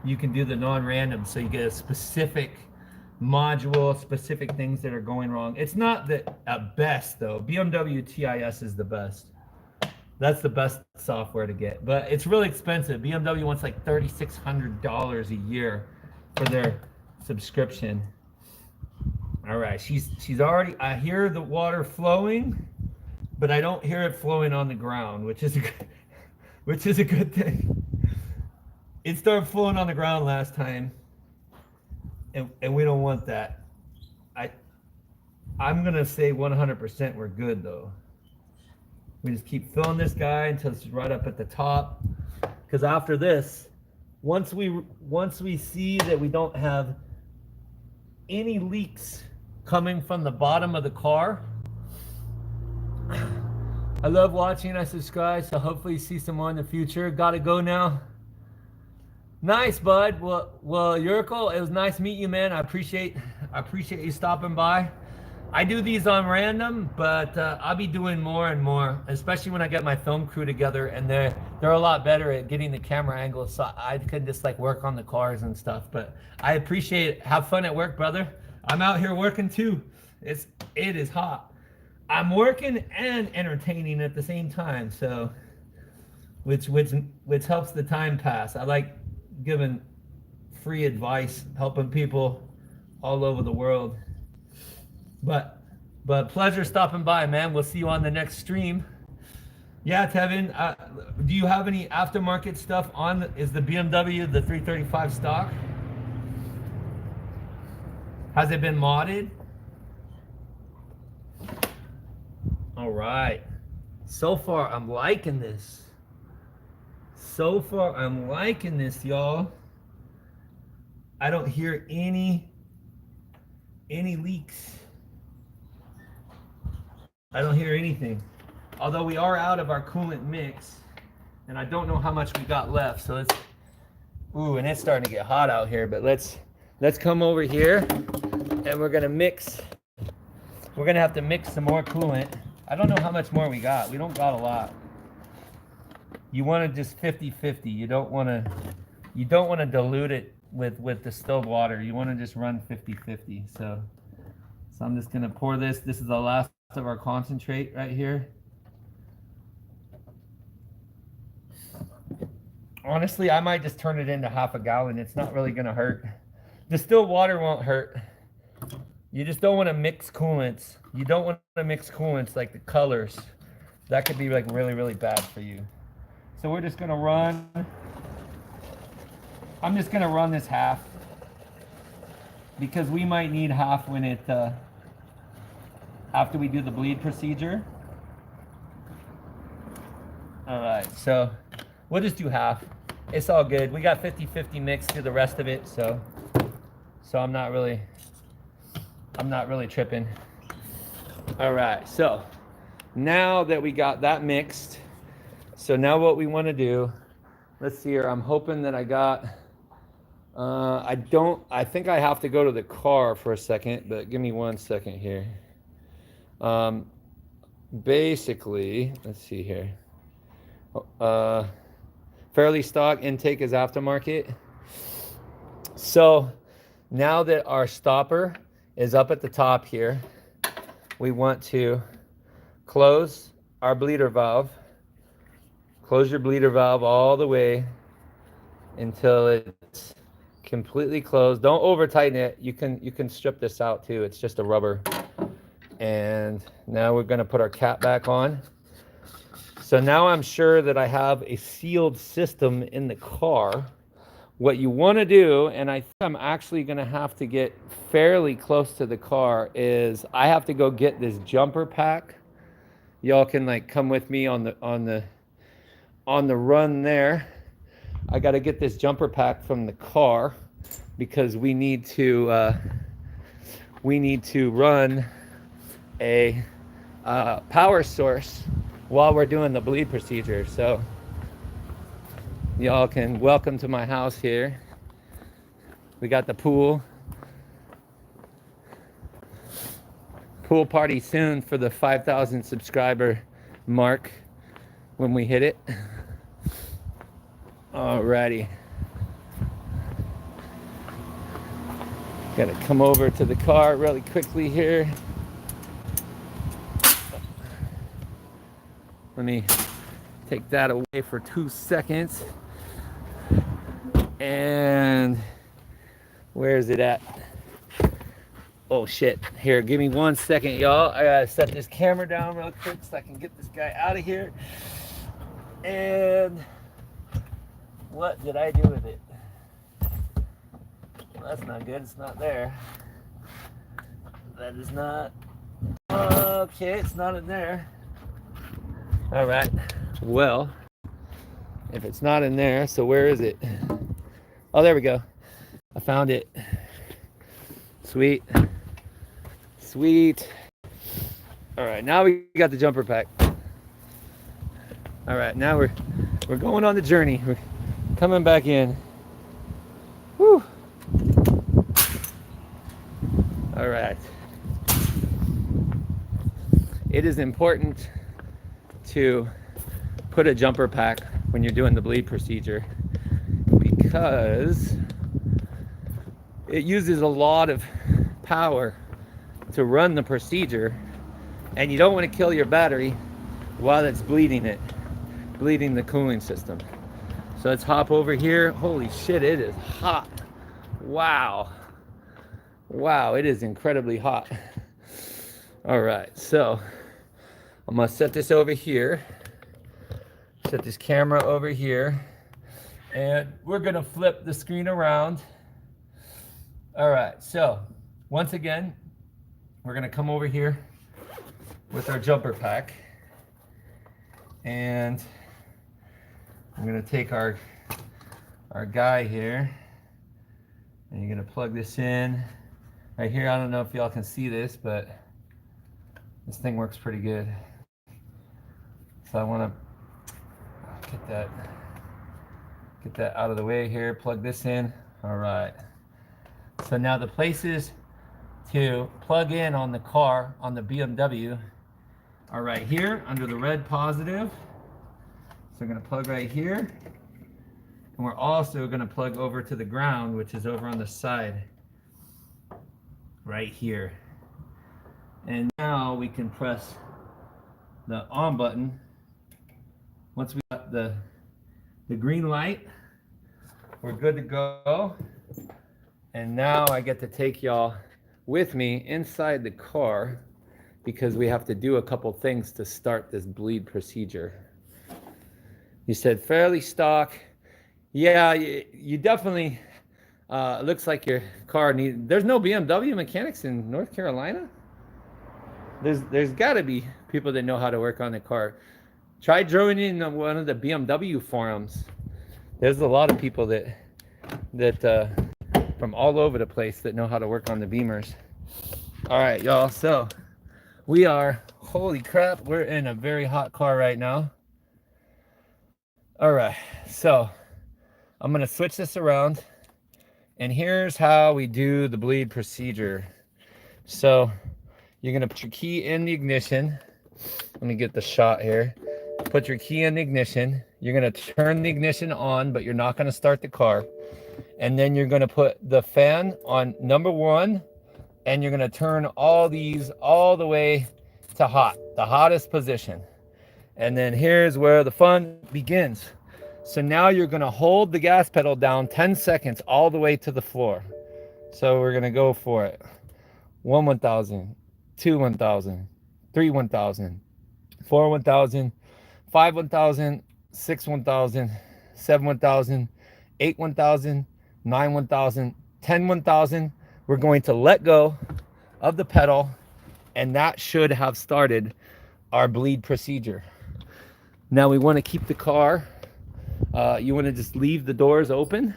Speaker 1: You can do the non-random, so you get a specific module, specific things that are going wrong. It's not the best though. BMW TIS is the best. That's the best software to get, but it's really expensive. BMW wants like $3,600 a year for their subscription. All right, she's already. I hear the water flowing, but I don't hear it flowing on the ground, which is a good thing. It started flowing on the ground last time, and we don't want that. I'm gonna say 100% we're good though. We just keep filling this guy until it's right up at the top, because after this, once we see that we don't have any leaks coming from the bottom of the car. I love watching. I subscribe, so hopefully you see some more in the future. Gotta go now. Nice, bud. Well, Yurko, it was nice meeting you, man. I appreciate you stopping by. I do these on random, but I'll be doing more and more, especially when I get my film crew together, and they're a lot better at getting the camera angles, so I can just like work on the cars and stuff. But I appreciate it. Have fun at work, brother. I'm out here working too. It is hot. I'm working and entertaining at the same time, so which helps the time pass. I like giving free advice, helping people all over the world. But pleasure stopping by, man. We'll see you on the next stream. Yeah, Tevin, do you have any aftermarket stuff on? Is the BMW the 335 stock? Has it been modded? All right. So far, I'm liking this. Y'all. I don't hear any leaks. I don't hear anything. Although we are out of our coolant mix, and I don't know how much we got left. So let's. Ooh, and it's starting to get hot out here. But let's come over here, and we're gonna mix. We're gonna have to mix some more coolant. I don't know how much more we got. We don't got a lot. You want to just 50-50. You don't want to dilute it with distilled water. You want to just run 50-50. So I'm just gonna pour this. This is the last of our concentrate right here. Honestly, I might just turn it into half a gallon. It's not really gonna hurt. Distilled water won't hurt. You just don't want to mix coolants. You don't want to mix coolants like the colors. That could be like really, really bad for you. So we're just gonna run. I'm just gonna run this half, because we might need half when it after we do the bleed procedure. All right, so we'll just do half. It's all good. We got 50-50 mixed to the rest of it, so I'm not really tripping. All right, so now that we got that mixed, so now what we want to do, let's see here. I'm hoping that I got. I think I have to go to the car for a second, but give me 1 second here. Basically, let's see here. Fairly stock, intake is aftermarket. So now that our stopper is up at the top here, we want to close our bleeder valve. Close your bleeder valve all the way until it's completely closed. Don't over tighten it. You can strip this out too. It's just a rubber. And now we're going to put our cap back on. So now I'm sure that I have a sealed system in the car. What you want to do, and I think I'm actually going to have to get fairly close to the car, is I have to go get this jumper pack. Y'all can like come with me on the run there. I got to get this jumper pack from the car because we need to run a power source while we're doing the bleed procedure. So y'all can welcome to my house here. We got the pool party soon for the 5,000 subscriber mark when we hit it. Alrighty. Gotta come over to the car really quickly here. Let me take that away for 2 seconds. And where is it at? Oh shit. Here, give me 1 second, y'all. I gotta set this camera down real quick so I can get this guy out of here. And what did I do with it? Well, that's not good. It's not there. That is not. Okay, it's not in there. All right. Well, if it's not in there, so where is it? Oh, there we go. I found it. Sweet. Sweet. All right, now we got the jumper pack. All right, now we're going on the journey. We're coming back in. Whew. All right. It is important to put a jumper pack when you're doing the bleed procedure because it uses a lot of power to run the procedure, and you don't want to kill your battery while it's bleeding the cooling system. So let's hop over here. Holy shit, it is hot. Wow, it is incredibly hot. All right, so I'm gonna set this over here, set this camera over here, and we're gonna flip the screen around. All right, so once again, we're gonna come over here with our jumper pack, and I'm gonna take our guy here, and you're gonna plug this in right here. I don't know if y'all can see this, but this thing works pretty good. So I want to get that out of the way here, plug this in. All right. So now the places to plug in on the car, on the BMW, are right here under the red positive. So we're going to plug right here. And we're also going to plug over to the ground, which is over on the side right here. And now we can press the on button. Once we got the green light, we're good to go. And now I get to take y'all with me inside the car because we have to do a couple things to start this bleed procedure. You said fairly stock. Yeah, you definitely, it looks like your car needs, there's no BMW mechanics in North Carolina? There's got to be people that know how to work on the car. Try joining one of the BMW forums. There's a lot of people that from all over the place that know how to work on the Beamers. All right, y'all. So we are, holy crap, we're in a very hot car right now. All right, so I'm gonna switch this around, and here's how we do the bleed procedure. So you're gonna put your key in the ignition. Let me get the shot here. Put your key in the ignition. You're going to turn the ignition on, but you're not going to start the car. And then you're going to put the fan on number 1, and you're going to turn all these all the way to hot, the hottest position. And then here's where the fun begins. So now you're going to hold the gas pedal down 10 seconds all the way to the floor. So we're going to go for it. 1 1000, 2 1000, 3 1000, 4 1000, 5 1000, 6 1000, 7 1000, 8 1000, 9 1000, 10 1000. We're going to let go of the pedal, and that should have started our bleed procedure. Now we want to keep the car, you want to just leave the doors open,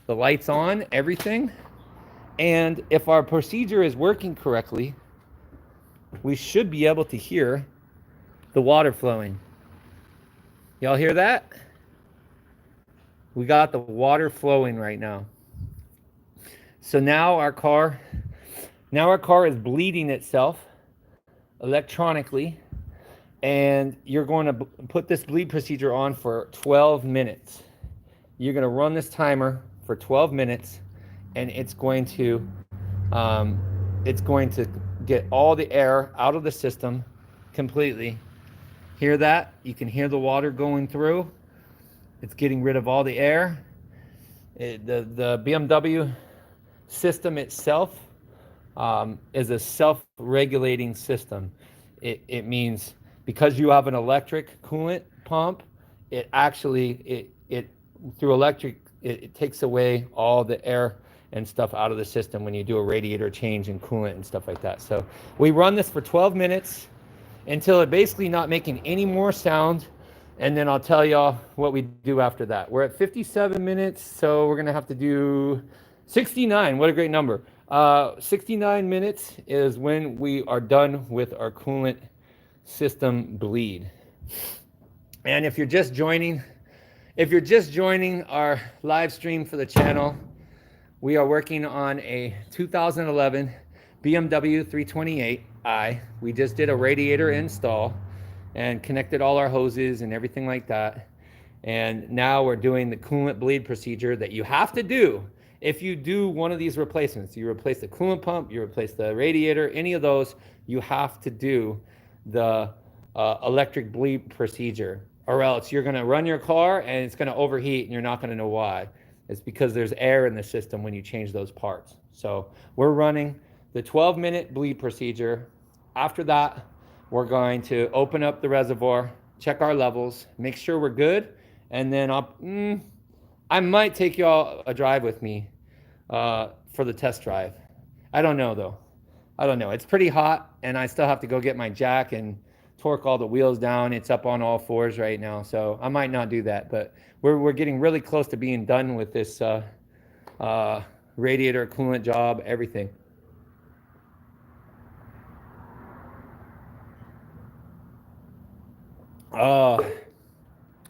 Speaker 1: the lights on, everything. And if our procedure is working correctly, we should be able to hear the water flowing. Y'all hear that? We got the water flowing right now. So now our car is bleeding itself electronically, and you're going to put this bleed procedure on for 12 minutes. You're going to run this timer for 12 minutes, and it's going to get all the air out of the system completely. Hear that? You can hear the water going through. It's getting rid of all the air. The BMW system itself is a self-regulating system. It means because you have an electric coolant pump, it actually through electric it takes away all the air and stuff out of the system when you do a radiator change and coolant and stuff like that. So we run this for 12 minutes until it basically not making any more sound, and then I'll tell y'all what we do after that. We're at 57 minutes, so we're gonna have to do 69. What a great number. 69 minutes is when we are done with our coolant system bleed. And if you're just joining our live stream for the channel, we are working on a 2011 BMW 328i. We just did a radiator install and connected all our hoses and everything like that. And now we're doing the coolant bleed procedure that you have to do if you do one of these replacements. You replace the coolant pump, you replace the radiator, any of those, you have to do the electric bleed procedure, or else you're going to run your car and it's going to overheat and you're not going to know why. It's because there's air in the system when you change those parts. So we're running the 12-minute bleed procedure. After that, we're going to open up the reservoir, check our levels, make sure we're good, and then I might take y'all a drive with me for the test drive. I don't know though. I don't know. It's pretty hot, and I still have to go get my jack and torque all the wheels down. It's up on all fours right now, so I might not do that. But we're getting really close to being done with this radiator coolant job, everything.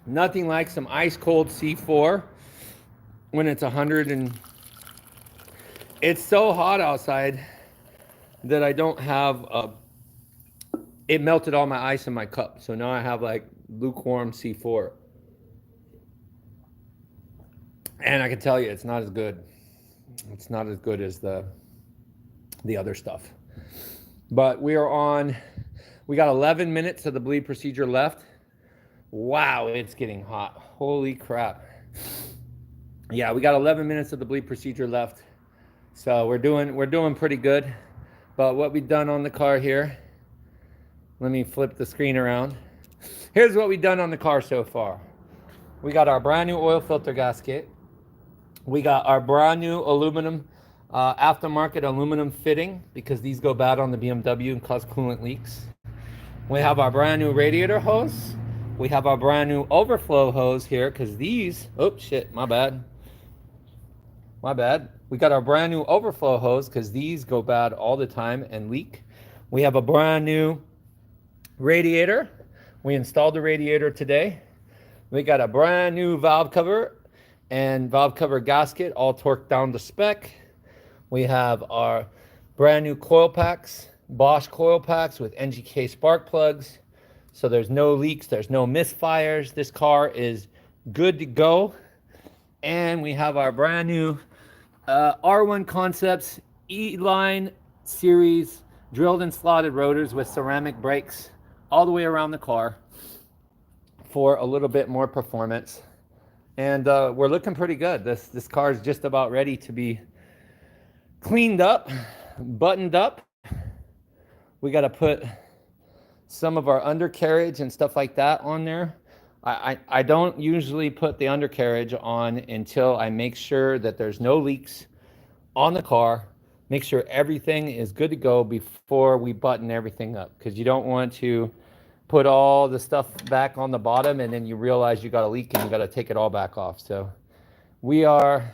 Speaker 1: Nothing like some ice cold C4 when it's 100 and it's so hot outside that I don't have it melted all my ice in my cup. So now I have like lukewarm C4. And I can tell you, it's not as good. It's not as good as the other stuff. But we got 11 minutes of the bleed procedure left. Wow, it's getting hot. Holy crap. Yeah, we got 11 minutes of the bleed procedure left. So we're doing pretty good. But what we've done on the car here, let me flip the screen around. Here's what we've done on the car so far. We got our brand new oil filter gasket. We got our brand new aluminum, aftermarket aluminum fitting, because these go bad on the BMW and cause coolant leaks. We have our brand new radiator hose. We have our brand new overflow hose here, because these, oh shit, my bad. We got our brand new overflow hose because these go bad all the time and leak. We have a brand new radiator. We installed the radiator today. We got a brand new valve cover and valve cover gasket all torqued down to spec. We have our brand new coil packs, Bosch coil packs with NGK spark plugs. So there's no leaks, there's no misfires. This car is good to go. And we have our brand new R1 Concepts E-Line series drilled and slotted rotors with ceramic brakes all the way around the car for a little bit more performance. And we're looking pretty good. This car is just about ready to be cleaned up, buttoned up. We got to put some of our undercarriage and stuff like that on there. I don't usually put the undercarriage on until I make sure that there's no leaks on the car, make sure everything is good to go before we button everything up, because you don't want to put all the stuff back on the bottom and then you realize you got a leak and you got to take it all back off. So we are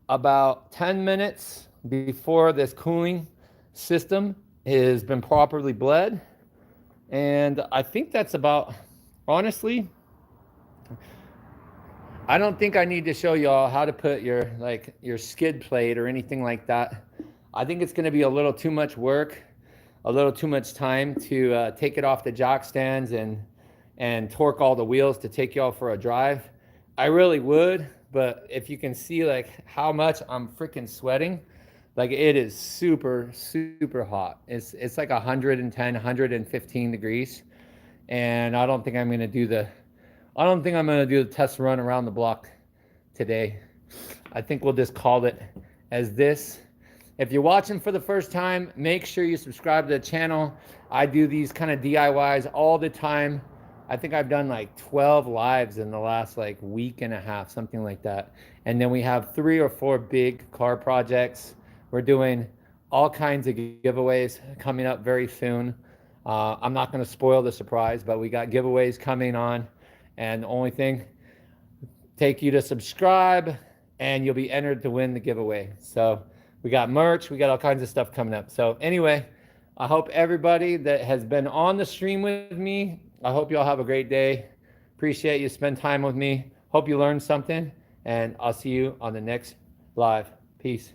Speaker 1: about 10 minutes before this cooling system has been properly bled, and I think that's about, honestly, I don't think I need to show y'all how to put your skid plate or anything like that. I think it's going to be a little too much work, a little too much time to take it off the jock stands and torque all the wheels to take y'all for a drive. I really would, but if you can see like how much I'm freaking sweating, like it is super, super hot. It's like 110, 115 degrees. And I don't think I'm going to do the test run around the block today. I think we'll just call it as this. If you're watching for the first time, make sure you subscribe to the channel. I do these kind of DIYs all the time. I think I've done like 12 lives in the last like week and a half, something like that. And then we have 3 or 4 big car projects. We're doing all kinds of giveaways coming up very soon. I'm not going to spoil the surprise, but we got giveaways coming on. And the only thing, take you to subscribe and you'll be entered to win the giveaway. So we got merch, we got all kinds of stuff coming up. So anyway, I hope everybody that has been on the stream with me, I hope y'all have a great day. Appreciate you spend time with me. Hope you learned something, and I'll see you on the next live. Peace.